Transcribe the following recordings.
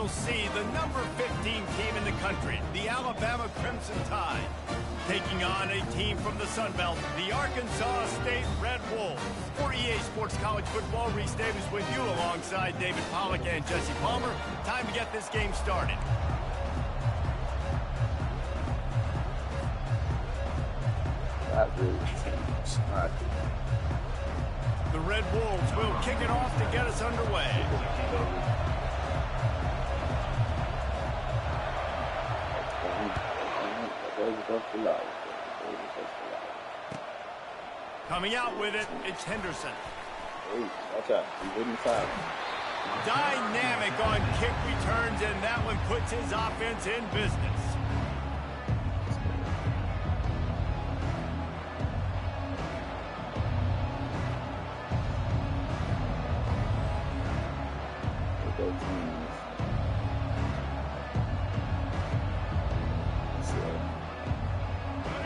You'll see the number 15 team in the country, the Alabama Crimson Tide, taking on a team from the Sun Belt, the Arkansas State Red Wolves. For EA Sports College Football, Reese Davis with you alongside David Pollack and Jesse Palmer. Time to get this game started. The Red Wolves will kick it off to get us underway. Coming out with it, it's Henderson. Watch out, he's hitting the side. Dynamic on kick returns, and that one puts his offense in business.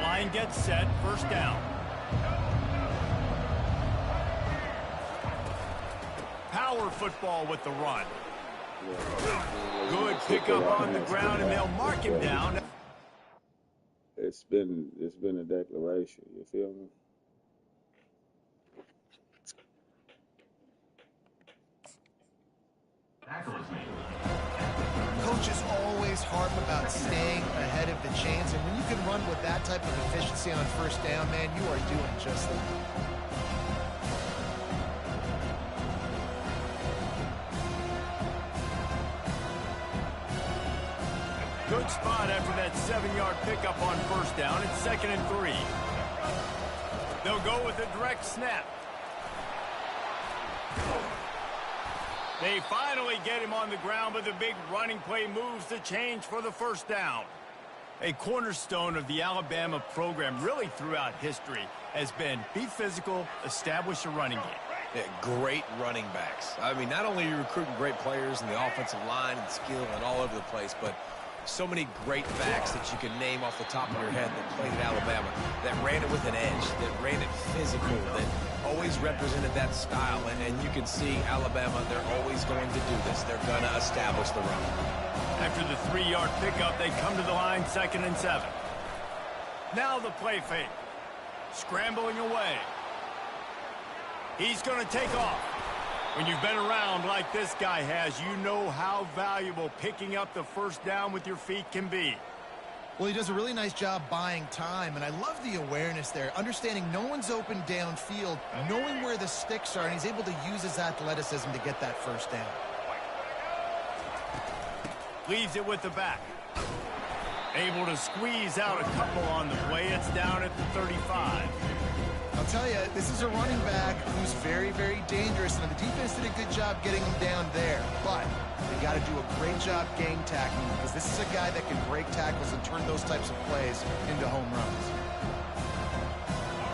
Line gets set, first down. Power football with the run. Good pickup on the ground, and they'll mark him down. It's been a declaration, you feel me? Coaches always harp about staying ahead of the chains, and when you can run with that type of efficiency on first down, man, you are doing just that. Good spot after that 7-yard pickup on first down. It's 2nd and 3. They'll go with a direct snap. They finally get him on the ground, but the big running play moves the change for the first down. A cornerstone of the Alabama program really throughout history has been be physical, establish a running game. Yeah, great running backs. I mean, not only are you recruiting great players in the offensive line and skill and all over the place, but so many great backs that you can name off the top of your head that played at Alabama, that ran it with an edge, that ran it physical, that always represented that style. And you can see Alabama, they're always going to do this. They're going to establish the run. After the 3-yard pickup, they come to the line, 2nd and 7. Now the play fake. Scrambling away. He's going to take off. When you've been around like this guy has, you know how valuable picking up the first down with your feet can be. Well, he does a really nice job buying time, and I love the awareness there, understanding no one's open downfield, knowing where the sticks are, and he's able to use his athleticism to get that first down. Leaves it with the back. Able to squeeze out a couple on the play. It's down at the 35. I'll tell you, this is a running back who's very, very dangerous, and the defense did a good job getting him down there. But they got to do a great job gang tackling, because this is a guy that can break tackles and turn those types of plays into home runs.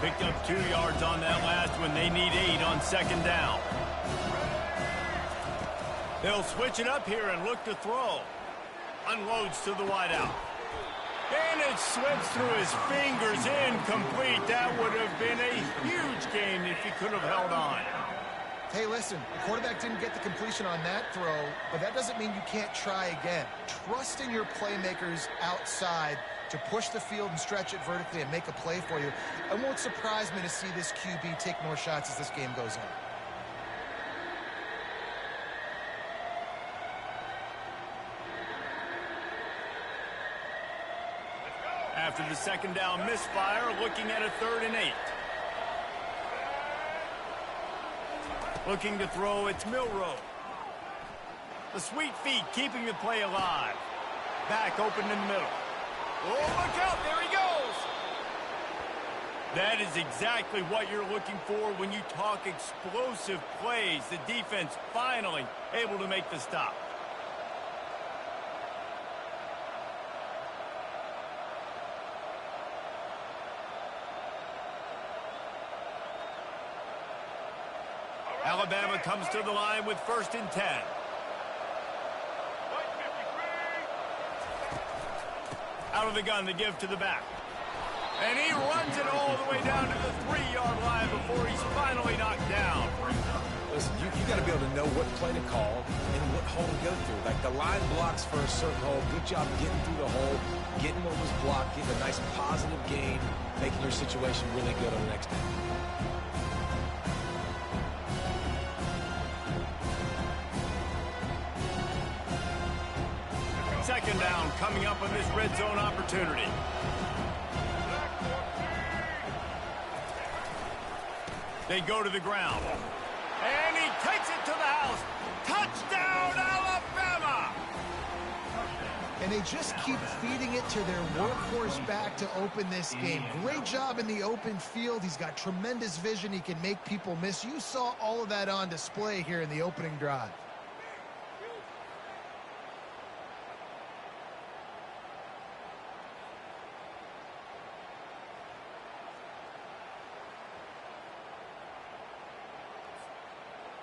Picked up 2 yards on that last one. They need 8 on 2nd down. They'll switch it up here and look to throw. Unloads to the wideout. And it slips through his fingers, incomplete. That would have been a huge gain if he could have held on. Hey, listen, the quarterback didn't get the completion on that throw, but that doesn't mean you can't try again. Trust in your playmakers outside to push the field and stretch it vertically and make a play for you. It won't surprise me to see this QB take more shots as this game goes on. After the 2nd down misfire, looking at a 3rd and 8. Looking to throw, it's Milroe. The sweet feet keeping the play alive. Back open in the middle. Oh, look out, there he goes! That is exactly what you're looking for when you talk explosive plays. The defense finally able to make the stop. Alabama comes to the line with 1st and 10. Out of the gun, the give to the back. And he runs it all the way down to the 3-yard line before he's finally knocked down. Listen, you got to be able to know what play to call and what hole to go through. Like, the line blocks for a certain hole. Good job getting through the hole, getting what was blocked, getting a nice positive gain, making your situation really good on the next down. Second down coming up on this red zone opportunity. They go to the ground. And he takes it to the house. Touchdown, Alabama! And they just keep feeding it to their workhorse back to open this game. Great job in the open field. He's got tremendous vision. He can make people miss. You saw all of that on display here in the opening drive.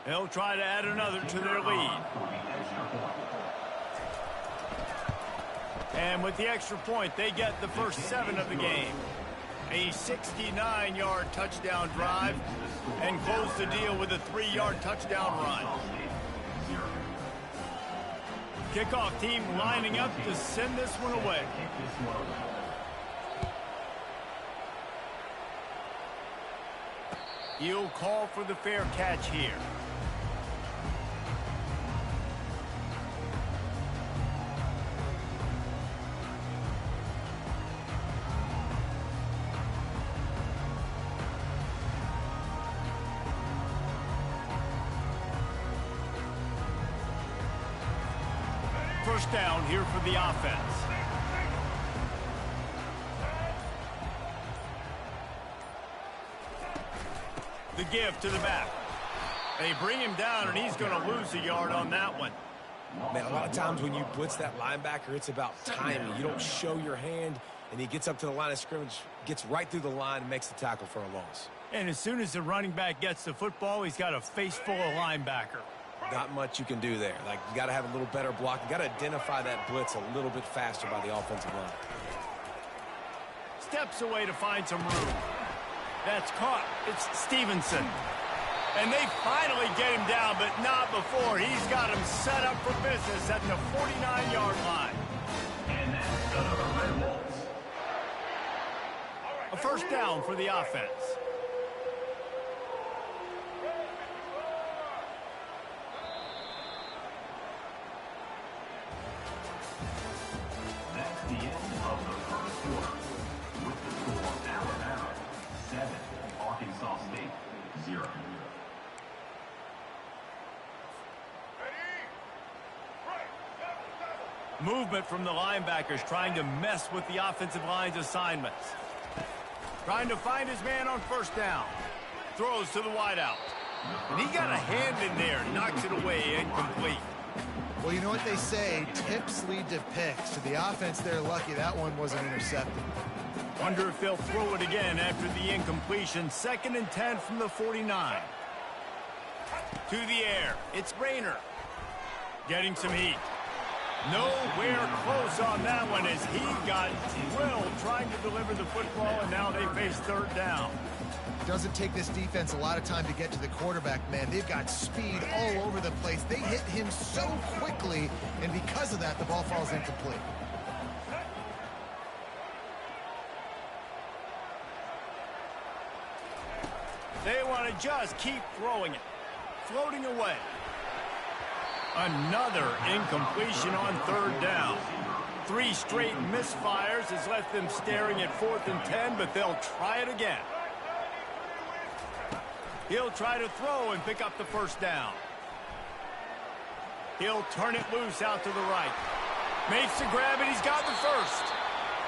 They'll try to add another to their lead. And with the extra point, they get the first 7 of the game. A 69-yard touchdown drive and close the deal with a 3-yard touchdown run. Kickoff team lining up to send this one away. He'll call for the fair catch here. First down here for the offense. The give to the back. They bring him down, and he's going to lose a yard on that one. Man, a lot of times when you blitz that linebacker, it's about timing. You don't show your hand, and he gets up to the line of scrimmage, gets right through the line, and makes the tackle for a loss. And as soon as the running back gets the football, he's got a face full of linebacker. Not much you can do there. Like, you got to have a little better block. You got to identify that blitz a little bit faster by the offensive line. Steps away to find some room. That's caught. It's Stevenson. And they finally get him down, but not before. He's got him set up for business at the 49-yard line. And that's the Red Wolves. A first down for the offense. That's the end of the first quarter. With the score, Alabama 7, Arkansas State 0. Movement from the linebackers trying to mess with the offensive line's assignments. Trying to find his man on first down. Throws to the wideout. And he got a hand in there, knocks it away, incomplete. Well, you know what they say, tips lead to picks. To the offense, they're lucky that one wasn't intercepted. Wonder if they'll throw it again after the incompletion. 2nd and 10 from the 49. To the air. It's Rayner. Getting some heat. Nowhere close on that one as he got drilled trying to deliver the football, and now they face third down. Doesn't take this defense a lot of time to get to the quarterback, man. They've got speed all over the place. They hit him so quickly, and because of that, the ball falls incomplete. They want to just keep throwing it. Floating away. Another incompletion on third down. 3 straight misfires has left them staring at 4th and 10, but they'll try it again. He'll try to throw and pick up the first down. He'll turn it loose out to the right. Makes the grab, and he's got the first.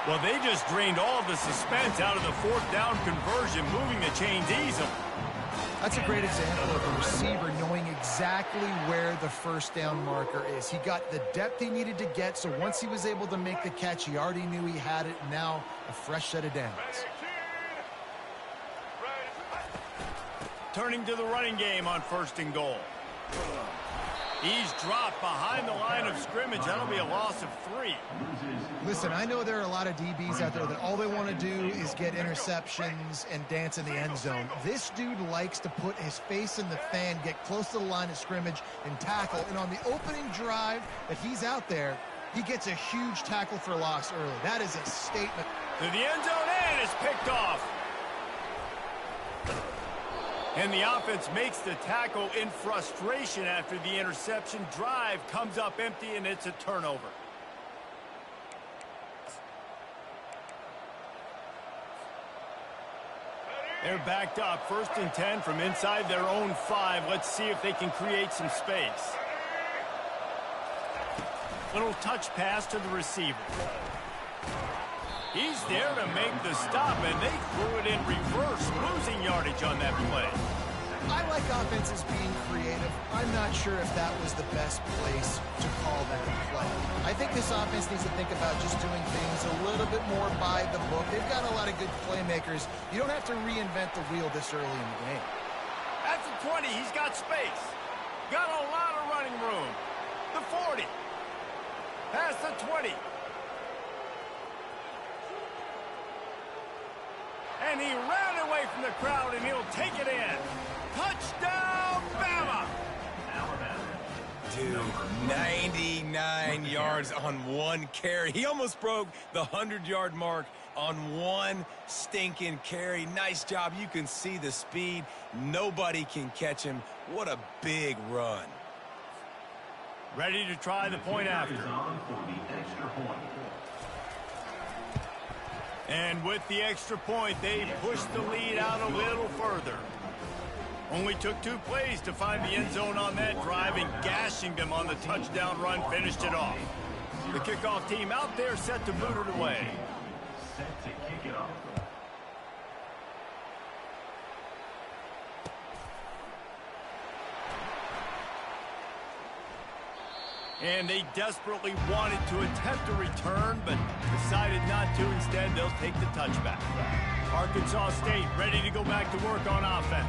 Well, they just drained all the suspense out of the 4th down conversion, moving the chains easily. That's a great example of a receiver knowing exactly where the first down marker is. He got the depth he needed to get, so once he was able to make the catch, he already knew he had it. Now a fresh set of downs. Turning to the running game on 1st and goal. He's dropped behind the line of scrimmage. That'll be a loss of 3. Listen, I know there are a lot of DBs out there that all they want to do is get interceptions and dance in the end zone. This dude likes to put his face in the fan, get close to the line of scrimmage, and tackle. And on the opening drive that he's out there, he gets a huge tackle for loss early. That is a statement. To the end zone, and it's picked off. And the offense makes the tackle in frustration after the interception. Drive comes up empty, and it's a turnover. They're backed up. 1st and 10 from inside their own 5. Let's see if they can create some space. Little touch pass to the receiver. He's there to make the stop, and they threw it in reverse, losing yardage on that play. I like offenses being creative. I'm not sure if that was the best place to call that play. I think this offense needs to think about just doing things a little bit more by the book. They've got a lot of good playmakers. You don't have to reinvent the wheel this early in the game. At the 20, he's got space. Got a lot of running room. The 40. Past the 20. And he ran away from the crowd, and he'll take it in. Touchdown, Bama! Dude, 99 yards on one carry. He almost broke the 100-yard mark on one stinking carry. Nice job. You can see the speed. Nobody can catch him. What a big run. Ready to try the point after. And with the extra point, they pushed the lead out a little further. Only took 2 plays to find the end zone on that drive, and gashing them on the touchdown run finished it off. The kickoff team out there set to boot it away. Set to kick it off. And they desperately wanted to attempt a return, but decided not to. Instead, they'll take the touchback. Arkansas State ready to go back to work on offense.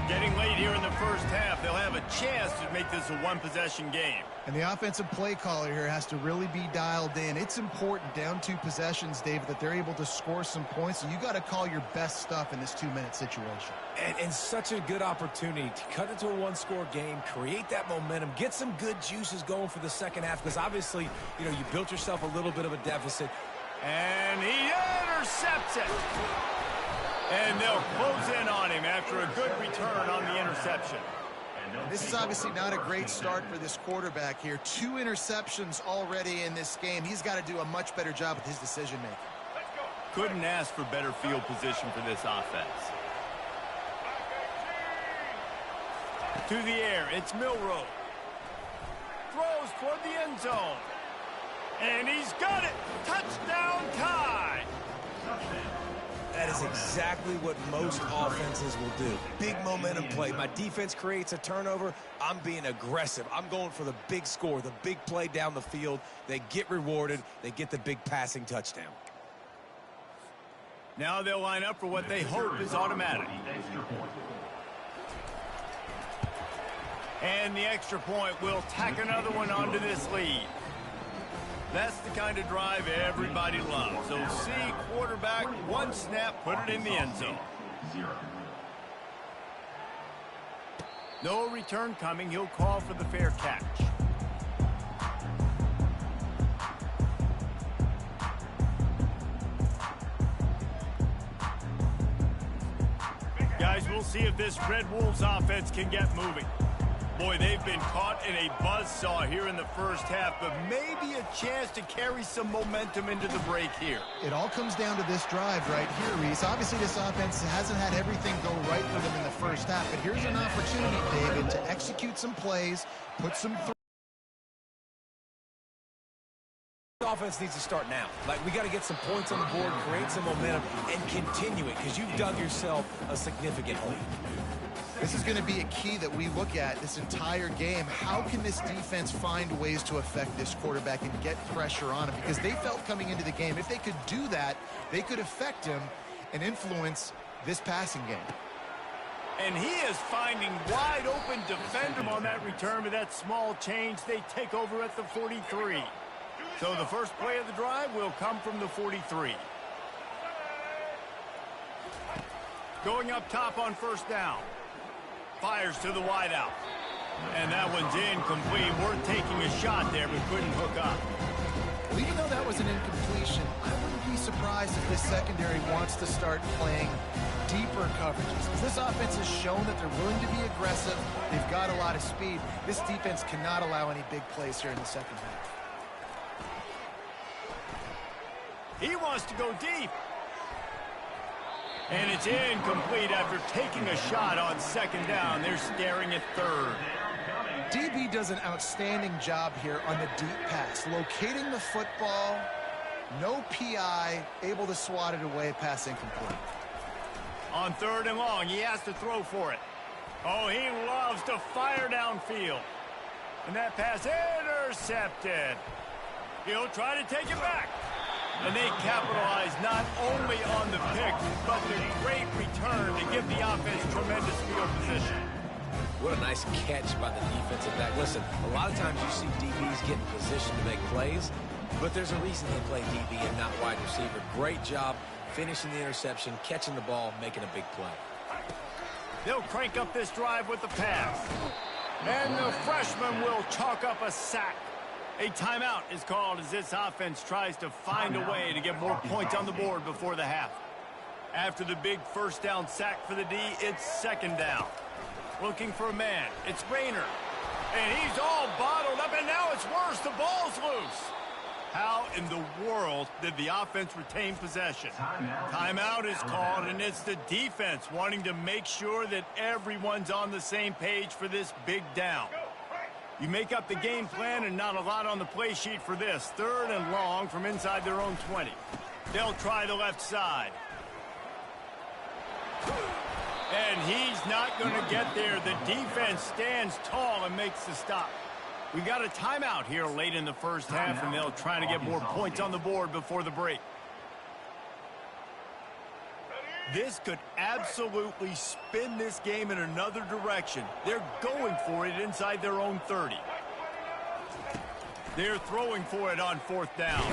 Getting late here in the first half, they'll have a chance to make this a one-possession game. And the offensive play caller here has to really be dialed in. It's important, down 2 possessions, David, that they're able to score some points. And you got to call your best stuff in this 2-minute situation. And such a good opportunity to cut into a 1-score game, create that momentum, get some good juices going for the second half, because obviously, you know, you built yourself a little bit of a deficit. And he intercepts it. And they'll close in on him after a good return on the interception. This is obviously not a great start for this quarterback here. 2 interceptions already in this game. He's got to do a much better job with his decision-making. Couldn't ask for better field position for this offense. To the air, it's Milroe. Throws toward the end zone. And he's got it. Touchdown tie. That is exactly what most offenses will do. Big momentum play. My defense creates a turnover. I'm being aggressive. I'm going for the big score, the big play down the field. They get rewarded. They get the big passing touchdown. Now they'll line up for what they hope is automatic. And the extra point will tack another one onto this lead. That's the kind of drive everybody loves. So see quarterback, 1 snap, put it in the end zone. No return coming. He'll call for the fair catch. Guys, we'll see if this Red Wolves offense can get moving. Boy, they've been caught in a buzzsaw here in the first half, but maybe a chance to carry some momentum into the break here. It all comes down to this drive right here, Reese. Obviously, this offense hasn't had everything go right for them in the first half, but here's an opportunity, David, to execute some plays, put some Offense needs to start now. Like, we got to get some points on the board, create some momentum, and continue it, because you've dug yourself a significant lead. This is going to be a key that we look at this entire game. How can this defense find ways to affect this quarterback and get pressure on him? Because they felt coming into the game, if they could do that, they could affect him and influence this passing game. And he is finding wide open defender on that return with that small change. They take over at the 43. So the first play of the drive will come from the 43. Going up top on first down. Fires to the wideout. And that one's incomplete. Worth taking a shot there, but couldn't hook up. Well, even though that was an incompletion, I wouldn't be surprised if this secondary wants to start playing deeper coverages. Because this offense has shown that they're willing to be aggressive. They've got a lot of speed. This defense cannot allow any big plays here in the second half. He wants to go deep. And it's incomplete after taking a shot on second down. They're staring at third. DB does an outstanding job here on the deep pass. Locating the football, no PI, able to swat it away, pass incomplete. On third and long, he has to throw for it. Oh, he loves to fire downfield. And that pass intercepted. He'll try to take it back. And they capitalize not only on the pick, but the great return to give the offense tremendous field position. What a nice catch by the defensive back. Listen, a lot of times you see DBs get in position to make plays, but there's a reason they play DB and not wide receiver. Great job finishing the interception, catching the ball, making a big play. They'll crank up this drive with the pass. And the freshman will chalk up a sack. A timeout is called as this offense tries to find a way to get more points on the board before the half. After the big first down sack for the D, it's second down. Looking for a man. It's Rayner. And he's all bottled up, and now it's worse. The ball's loose. How in the world did the offense retain possession? Timeout is called, and it's the defense wanting to make sure that everyone's on the same page for this big down. You make up the game plan and not a lot on the play sheet for this. Third and long from inside their own 20. They'll try the left side. And he's not going to get there. The defense stands tall and makes the stop. We've got a timeout here late in the first half, and they'll try to get more points on the board before the break. This could absolutely spin this game in another direction. They're going for it inside their own 30. They're throwing for it on fourth down.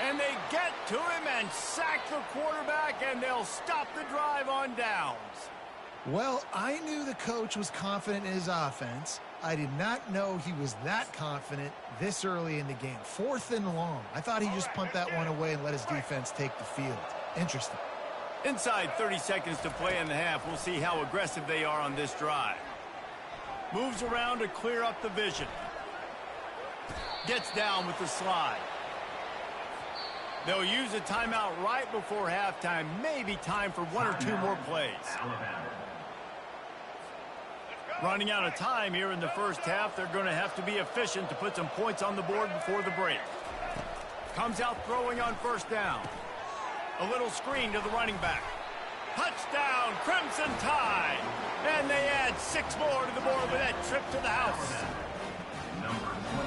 And they get to him and sack the quarterback, and they'll stop the drive on downs. Well, I knew the coach was confident in his offense. I did not know he was that confident this early in the game. Fourth and long. I thought he just pumped that one away and let his defense take the field. Interesting. Inside 30 seconds to play in the half. We'll see how aggressive they are on this drive. Moves around to clear up the vision. Gets down with the slide. They'll use a timeout right before halftime. Maybe time for one or two more plays. Running out of time here in the first half. They're going to have to be efficient to put some points on the board before the break. Comes out throwing on first down. A little screen to the running back. Touchdown, Crimson Tide. And they add 6 more to the board with that trip to the house.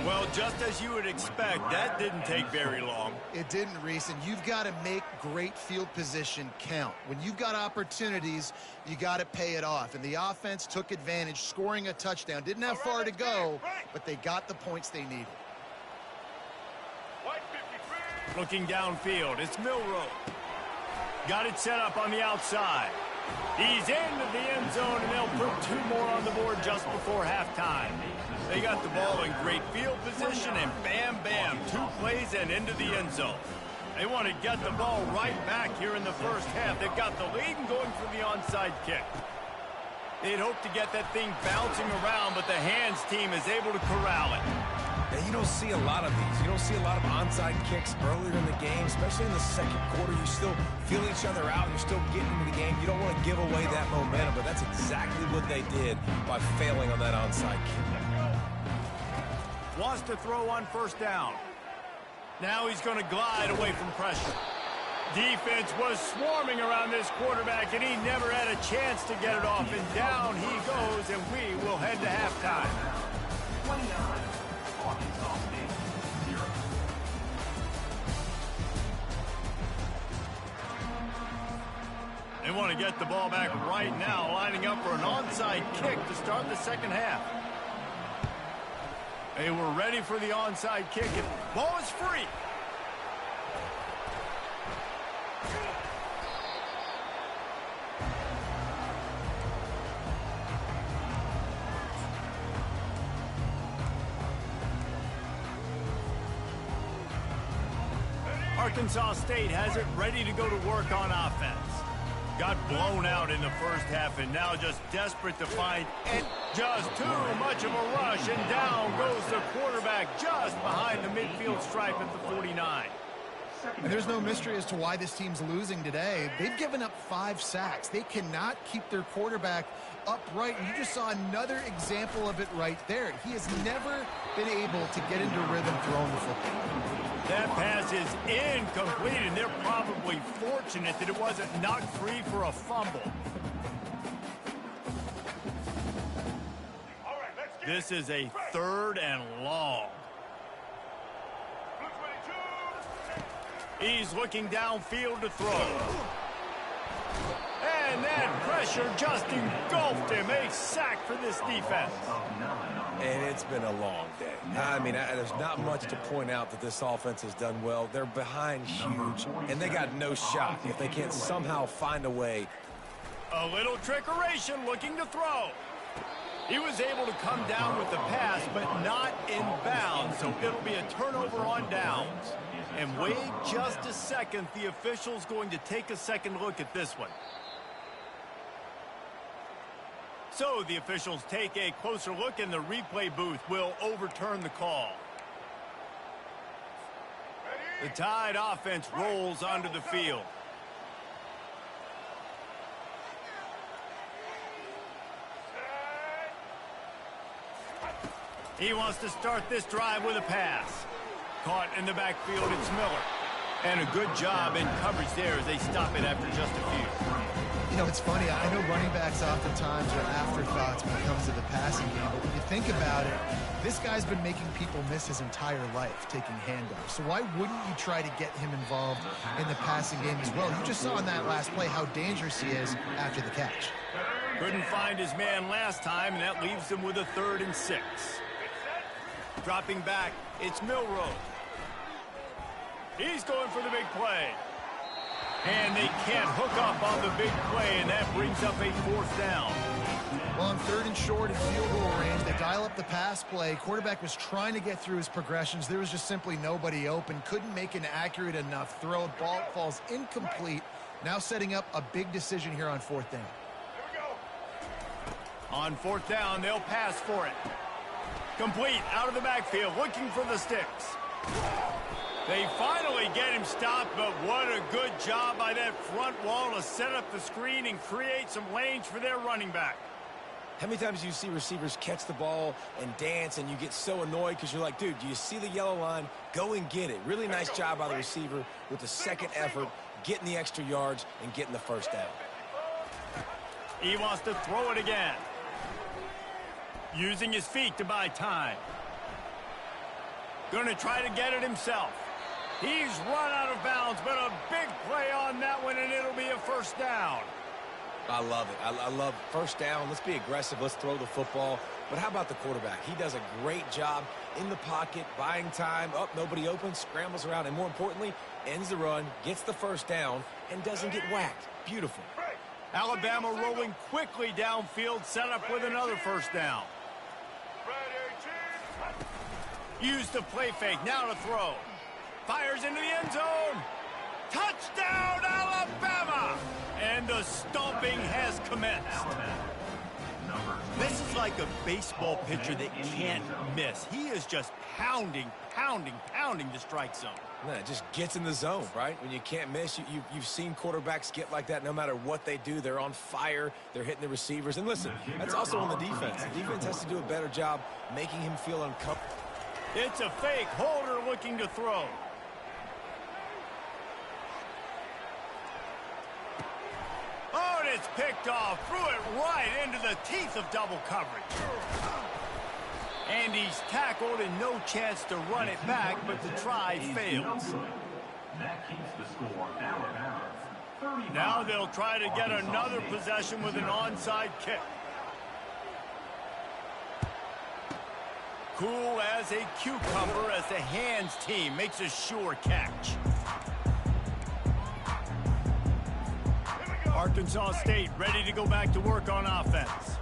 Well, just as you would expect, that didn't take very long. It didn't, Reese, and you've got to make great field position count. When you've got opportunities, you got to pay it off. And the offense took advantage, scoring a touchdown. Didn't have far to go, but they got the points they needed. Looking downfield, it's Milroe. Got it set up on the outside. He's into the end zone, and they'll put 2 more on the board just before halftime. They got the ball in great field position, and bam, bam, 2 plays and into the end zone. They want to get the ball right back here in the first half. They've got the lead and going for the onside kick. They'd hope to get that thing bouncing around, but the hands team is able to corral it. Now, you don't see a lot of these. You don't see a lot of onside kicks earlier in the game, especially in the second quarter. You still feel each other out. You're still getting into the game. You don't want to give away that momentum, but that's exactly what they did by failing on that onside kick. Wants to throw on first down. Now he's going to glide away from pressure. Defense was swarming around this quarterback, and he never had a chance to get it off. And down he goes, and we will head to halftime. 29, Arkansas State, 0. They want to get the ball back right now, lining up for an onside kick to start the second half. They were ready for the onside kick, and ball is free. Arkansas State has it ready to go to work on offense. Got blown out in the first half and now just desperate to find it. Just too much of a rush, and down goes the quarterback just behind the midfield stripe at the 49. And there's no mystery as to why this team's losing today. They've given up 5 sacks. They cannot keep their quarterback upright. And you just saw another example of it right there. He has never been able to get into rhythm throwing the football. That pass is incomplete, and they're probably fortunate that it wasn't knocked free for a fumble. This is a 3rd and long. He's looking downfield to throw. And that pressure just engulfed him. A sack for this defense. And it's been a long day. I mean, there's not much to point out that this offense has done well. They're behind huge, and they got no shot if they can't somehow find a way. A little trickeration looking to throw. He was able to come down with the pass, but not in bounds, so it'll be a turnover on downs. And wait just a second, the official's going to take a second look at this one. So the officials take a closer look, and the replay booth will overturn the call. The Tide offense rolls onto the field. He wants to start this drive with a pass. Caught in the backfield, it's Miller. And a good job in coverage there as they stop it after just a few. You know, it's funny. I know running backs oftentimes are afterthoughts when it comes to the passing game. But when you think about it, this guy's been making people miss his entire life taking handoffs. So why wouldn't you try to get him involved in the passing game as well? You just saw in that last play how dangerous he is after the catch. Couldn't find his man last time, and that leaves him with a 3rd and 6. Dropping back, it's Milroe. He's going for the big play. And they can't hook up on the big play, and that brings up a 4th down. Well, on 3rd and short in field goal range, they dial up the pass play. Quarterback was trying to get through his progressions. There was just simply nobody open. Couldn't make an accurate enough throw. Ball falls incomplete. Now setting up a big decision here on 4th down. On 4th down, they'll pass for it. Complete out of the backfield, looking for the sticks. They finally get him stopped, but what a good job by that front wall to set up the screen and create some lanes for their running back. How many times do you see receivers catch the ball and dance, and you get so annoyed because you're like, dude, do you see the yellow line? Go and get it. Really nice job by the receiver with the second effort, getting the extra yards and getting the 1st down. He wants to throw it again. Using his feet to buy time. Going to try to get it himself. He's run out of bounds, but a big play on that one, and it'll be a 1st down. I love it. I love 1st down. Let's be aggressive. Let's throw the football. But how about the quarterback? He does a great job in the pocket, buying time. Up, nobody open, scrambles around, and more importantly, ends the run, gets the 1st down, and doesn't get whacked. Beautiful. Alabama rolling quickly downfield, set up with another 1st down. Use the play fake, now to throw. Fires into the end zone. Touchdown, Alabama! And the stomping has commenced. This is like a baseball pitcher that can't miss. He is just pounding the strike zone. No, it just gets in the zone, right? When you can't miss, you've seen quarterbacks get like that no matter what they do. They're on fire. They're hitting the receivers. And listen, that's also on the defense. The defense has to do a better job making him feel uncomfortable. It's a fake. Holder looking to throw. Oh, and it's picked off. Threw it right into the teeth of double coverage. And he's tackled and no chance to run it back, but the try fails. That keeps the score Alabama Now they'll try to get another possession with an onside kick. Cool as a cucumber as the hands team makes a sure catch. Arkansas State ready to go back to work on offense.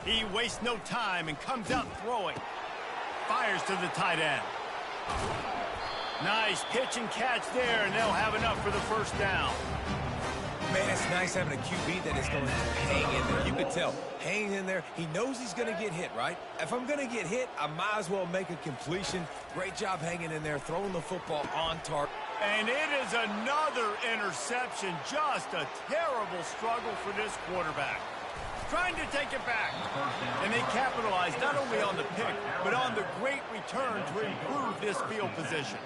He wastes no time and comes out throwing. Fires to the tight end. Nice pitch and catch there, and they'll have enough for the first down. Man, it's nice having a QB that is going to hang in there. You could tell, hanging in there. He knows he's going to get hit, right? If I'm going to get hit, I might as well make a completion. Great job hanging in there, throwing the football on target. And it is another interception. Just a terrible struggle for this quarterback. Trying to take it back. And they capitalize not only on the pick, but on the great return to improve this field position.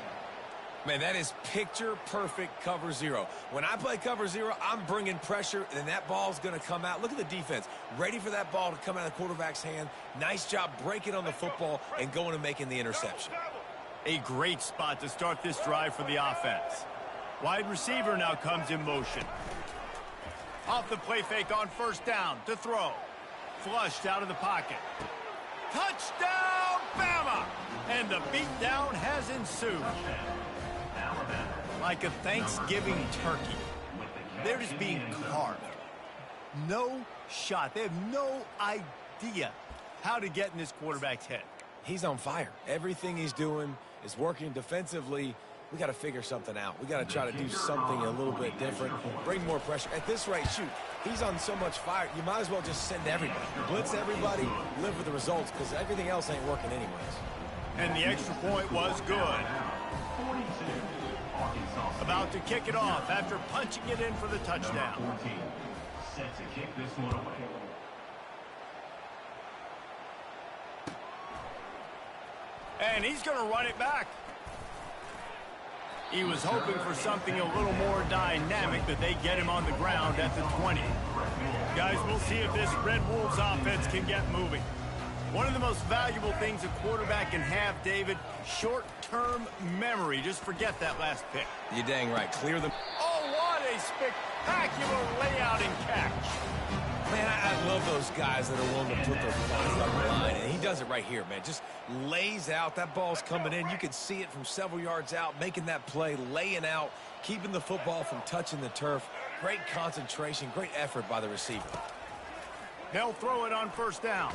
Man, that is picture-perfect cover zero. When I play cover zero, I'm bringing pressure, and that ball's going to come out. Look at the defense. Ready for that ball to come out of the quarterback's hand. Nice job breaking on the football and going and making the interception. A great spot to start this drive for the offense. Wide receiver now comes in motion. Off the play fake on first down to throw. Flushed out of the pocket. Touchdown, Bama! And the beatdown has ensued. Like a Thanksgiving turkey. They're just being carved. No shot. They have no idea how to get in this quarterback's head. He's on fire. Everything he's doing is working defensively. We got to figure something out. We got to try to do something a little bit different. Bring more pressure. At this rate, shoot, he's on so much fire, you might as well just send everybody. Blitz everybody, live with the results, because everything else ain't working anyways. And the extra point was good. About to kick it off after punching it in for the touchdown. Set to kick this one away. And he's going to run it back. He was hoping for something a little more dynamic, but they get him on the ground at the 20. Guys, we'll see if this Red Wolves offense can get moving. One of the most valuable things a quarterback can have, David, short-term memory. Just forget that last pick. You're dang right. Clear the... Oh, what a spectacular layout and catch. Man, I love those guys that are willing to put their body on the line, and he does it right here, man. Just lays out. That ball's coming in. You can see it from several yards out, making that play, laying out, keeping the football from touching the turf. Great concentration, great effort by the receiver. They'll throw it on first down.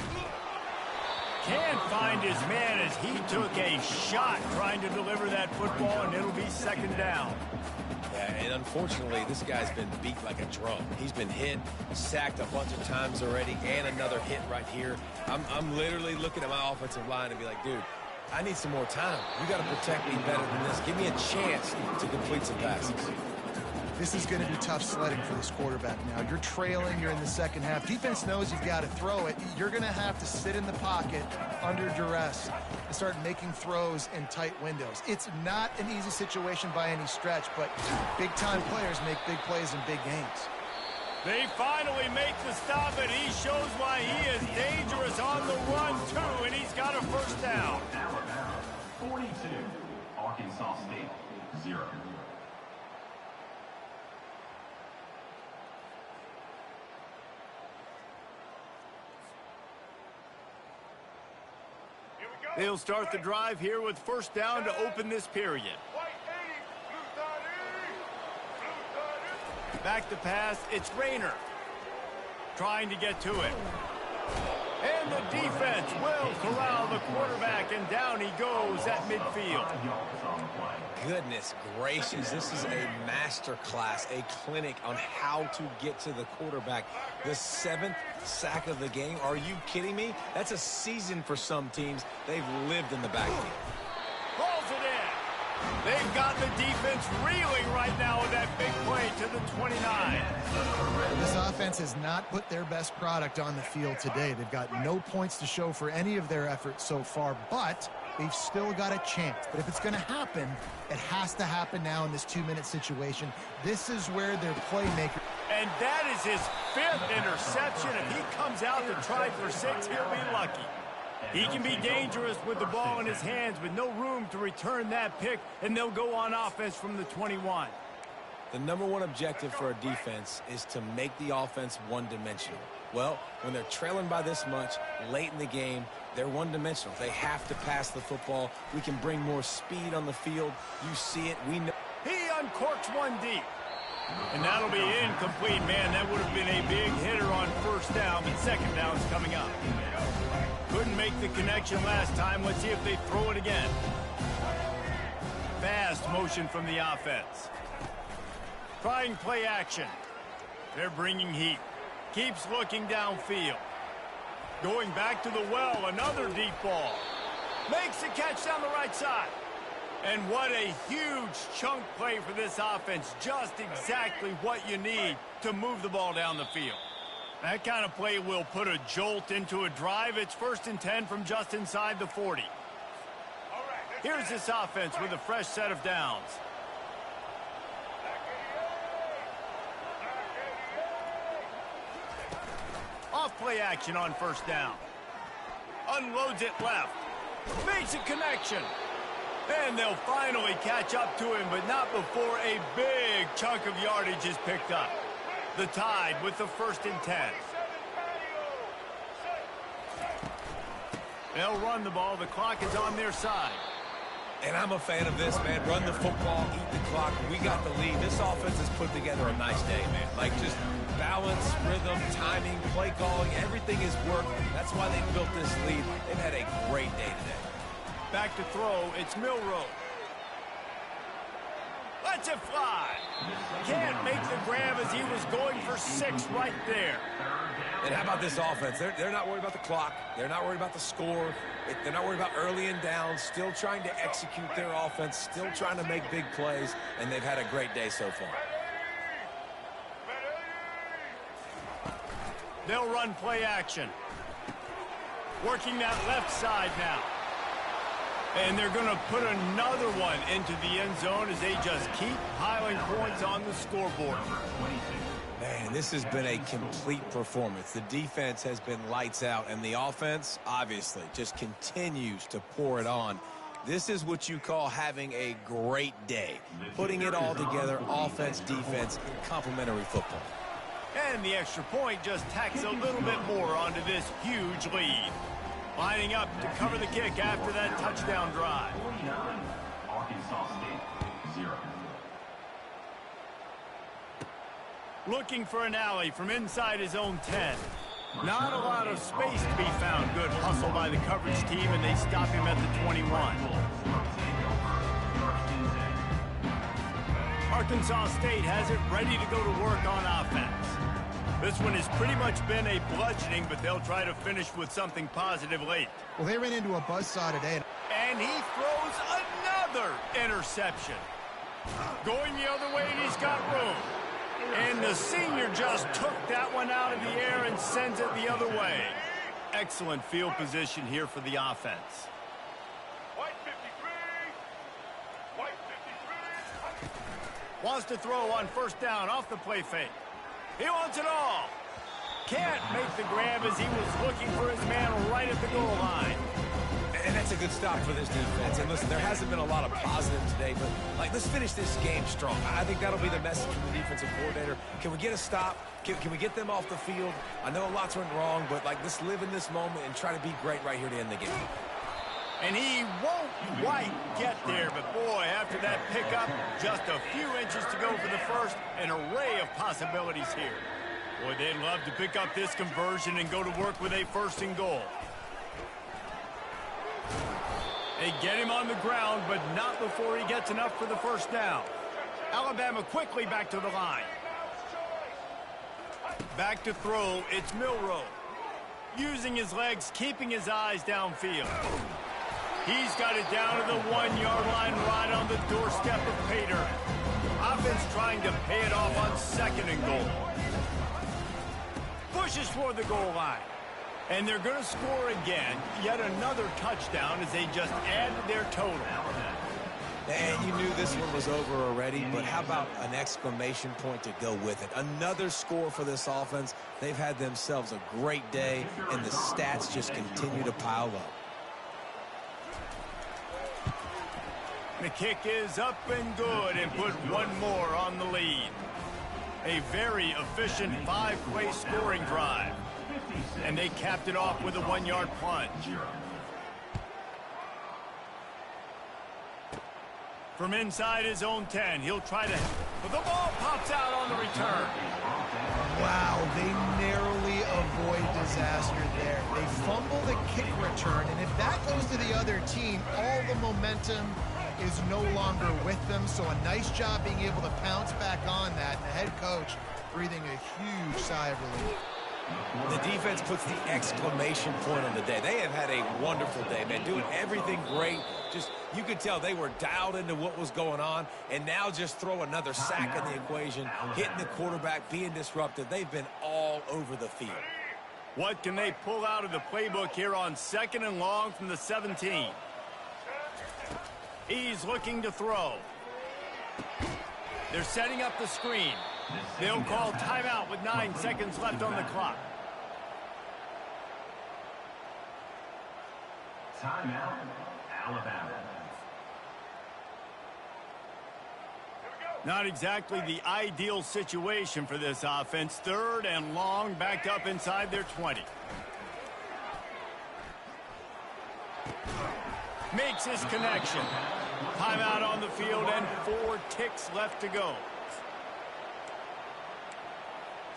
Can't find his man as he took a shot trying to deliver that football, and it'll be second down. Yeah, and unfortunately, this guy's been beat like a drum. He's been hit, sacked a bunch of times already, and another hit right here. I'm literally looking at my offensive line and be like, dude, I need some more time. You got to protect me better than this. Give me a chance to complete some passes. This is going to be tough sledding for this quarterback now. You're trailing, you're in the second half. Defense knows you've got to throw it. You're going to have to sit in the pocket under duress and start making throws in tight windows. It's not an easy situation by any stretch, but big-time players make big plays in big games. They finally make the stop, and he shows why he is dangerous on the run, too, and he's got a first down. Alabama 42, Arkansas State 0. They'll start the drive here with first down to open this period. Back to pass, it's Rayner. Trying to get to it. And the defense will corral the quarterback, and down he goes at midfield. Goodness gracious, this is a master class, a clinic on how to get to the quarterback. The 7th sack of the game. Are you kidding me? That's a season for some teams. They've lived in the backfield. Rolls it in. They've got the defense reeling right now with that big play to the 29. This offense has not put their best product on the field today. They've got no points to show for any of their efforts so far, but they've still got a chance. But if it's going to happen, it has to happen now in this 2-minute situation. This is where their playmaker... And that is his 5th interception. If he comes out to try for 6, he'll be lucky. He can be dangerous with the ball in his hands, with no room to return that pick, and they'll go on offense from the 21. The number one objective for a defense is to make the offense one-dimensional. Well, when they're trailing by this much late in the game, they're one-dimensional. They have to pass the football. We can bring more speed on the field. You see it. We know. He uncorks one deep. And that'll be incomplete, man. That would have been a big hitter on first down, but second down's coming up. Couldn't make the connection last time. Let's see if they throw it again. Fast motion from the offense. Trying play action. They're bringing heat. Keeps looking downfield. Going back to the well, another deep ball. Makes the catch down the right side. And what a huge chunk play for this offense. Just exactly what you need to move the ball down the field. That kind of play will put a jolt into a drive. It's 1st and 10 from just inside the 40. Here's this offense with a fresh set of downs. Off play action on first down. Unloads it left. Makes a connection. And they'll finally catch up to him, but not before a big chunk of yardage is picked up. The Tide with the 1st and 10. They'll run the ball. The clock is on their side. And I'm a fan of this, man. Run the football, eat the clock. We got the lead. This offense has put together a nice day, man. Like, just balance, rhythm, timing, play calling, everything has worked. That's why they built this lead. They've had a great day today. Back to throw, it's Milroe. Lets it fly. Can't make the grab as he was going for 6 right there. And how about this offense? They're not worried about the clock. They're not worried about the score. They're not worried about early and down. Still trying to execute their offense. Still trying to make big plays. And they've had a great day so far. They'll run play action. Working that left side now. And they're going to put another one into the end zone as they just keep piling points on the scoreboard. Man, this has been a complete performance. The defense has been lights out, and the offense, obviously, just continues to pour it on. This is what you call having a great day. Putting it all together, offense, defense, complementary football. And the extra point just tacks a little bit more onto this huge lead. Lining up to cover the kick after that touchdown drive. 49, Arkansas State, 0. Looking for an alley from inside his own 10. Not a lot of space to be found. Good hustle by the coverage team, and they stop him at the 21. Arkansas State has it ready to go to work on offense. This one has pretty much been a bludgeoning, but they'll try to finish with something positive late. Well, they ran into a buzzsaw today. And he throws another interception. Going the other way, and he's got room. And the senior just took that one out of the air and sends it the other way. Excellent field position here for the offense. Wants to throw on first down off the play fake. He wants it all. Can't make the grab as he was looking for his man right at the goal line. And that's a good stop for this defense. And listen, there hasn't been a lot of positive today, but like, let's finish this game strong. I think that'll be the message from the defensive coordinator. Can we get a stop? Can we get them off the field? I know lots went wrong, but like, let's live in this moment and try to be great right here to end the game. And he won't quite get there, but boy, after that pickup, just a few inches to go for the first, an array of possibilities here. Boy, they'd love to pick up this conversion and go to work with a 1st and goal. They get him on the ground, but not before he gets enough for the first down. Alabama quickly back to the line. Back to throw, it's Milroe. Using his legs, keeping his eyes downfield. He's got it down to the 1-yard line right on the doorstep of Pater. Offense trying to pay it off on 2nd and goal. Pushes for the goal line. And they're going to score again. Yet another touchdown as they just add to their total. And you knew this one was over already, but how about an exclamation point to go with it? Another score for this offense. They've had themselves a great day, and the stats just continue to pile up. The kick is up and good and put one more on the lead. A very efficient 5-play scoring drive. And they capped it off with a 1-yard plunge. From inside his own 10, he'll try to... But the ball pops out on the return. Wow, they narrowly avoid disaster there. They fumble the kick return, and if that goes to the other team, all the momentum is no longer with them. So a nice job being able to pounce back on that. The head coach breathing a huge sigh of relief. The defense puts the exclamation point on the day. They have had a wonderful day, man, doing everything great. Just, you could tell they were dialed into what was going on, and now just throw another sack in the equation, hitting the quarterback, being disruptive. They've been all over the field. What can they pull out of the playbook here on 2nd and long from the 17? He's looking to throw. They're setting up the screen. They'll call timeout with 9 seconds left on the clock. Timeout, Alabama. Not exactly the ideal situation for this offense. 3rd and long, backed up inside their 20. Makes his connection. Timeout on the field and 4 ticks left to go.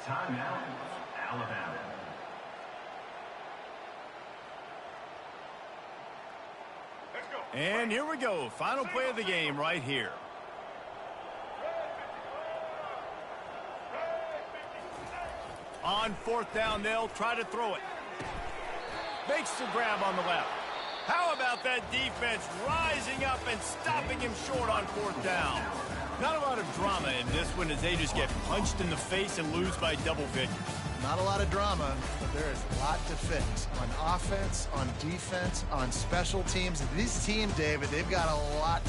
Timeout, Alabama. And here we go. Final play of the game right here. On 4th down, they'll try to throw it. Makes the grab on the left. How about that defense rising up and stopping him short on 4th down? Not a lot of drama in this one as they just get punched in the face and lose by double figures. Not a lot of drama, but there is a lot to fix on offense, on defense, on special teams. This team, David, they've got a lot to